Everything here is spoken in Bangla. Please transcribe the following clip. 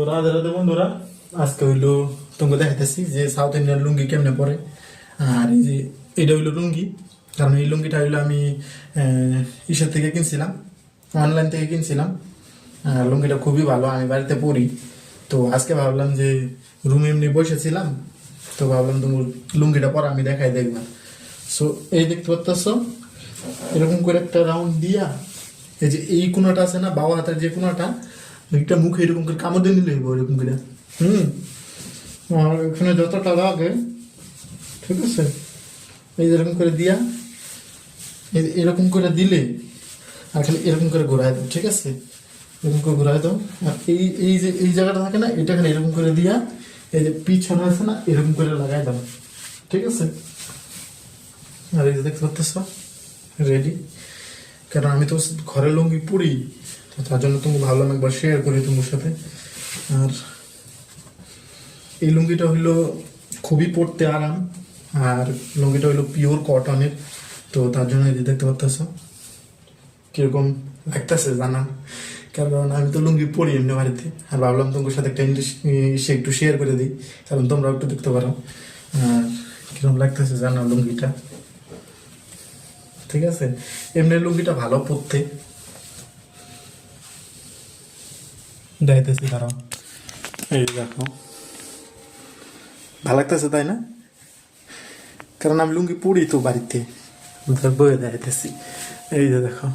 রাধে রাধে বন্ধুরা, আজকে হইলো তোমাকে দেখাইতেছি যে সাউথ ইন্ডিয়ান লুঙ্গি কেমনে পরে। আর এই যে এটা হইলো লুঙ্গি, কারণ এই লুঙ্গিটা হইলো আমি ইসের থেকে কিনছিলাম, অনলাইন থেকে কিনছিলাম। আর লুঙ্গিটা খুবই ভালো, আমি বাড়িতে পরি। তো আজকে ভাবলাম যে রুমে এমনি বসেছিলাম, তো ভাবলাম তুমি লুঙ্গিটা পরা আমি দেখাই দেখবা। সো এই দেখতে পাচ্ছ, এরকম করে একটা রাউন্ড দিয়া, এই যে এই কোনাটা আছে না, বাবা হাতের যে কোনাটা, একটা মুখে এরকম করে কামড় দিয়ে নিলে এরকম করে। হুম। আর এখানে যতটা লাগে, ঠিক আছে, এই যে এরকম করে দিয়া, এরকম করে দিলে, আর খালি এরকম করে ঘোরায় দাও, ঠিক আছে, এরকম করে ঘোরায় দাও। আর এই এই যে এই জায়গাটা থাকে না, এটা খালি এরকম করে দিয়া, এই যে পিছনে আছে না, এরকম করে লাগাই দাও, ঠিক আছে। আর এই যে দেখতে পাচ্ছ, রেডি। কারণ আমি তো ঘরের লুঙ্গি পরি, তো তার জন্য তুমি ভাবলাম একবার শেয়ার করি তোমার সাথে। আর এই লুঙ্গিটা হইলো খুবই পরতে আরাম, আর লুঙ্গিটা হইলো পিওর কটনের। তো তার জন্য এই যে দেখতে পাচ্ছ কিরকম লাগতেছে জানা, কারণ আমি তো লুঙ্গি পরি এমনি বাড়িতে। আর ভাবলাম তোমার সাথে একটা সে একটু শেয়ার করে দিই, কারণ তোমরাও একটু দেখতে পারো। আর কিরকম লাগতেছে জানা লুঙ্গিটা, ঠিক আছে। এমনি লুঙ্গিটা ভালো পরতে, দেখাইতেছি কারণ এই দেখো, ভালো লাগতেছে তাই না? কারণ আমি লুঙ্গি পরি তো বাড়িতে, বয়ে দেখাইতেছি। এই যে দেখো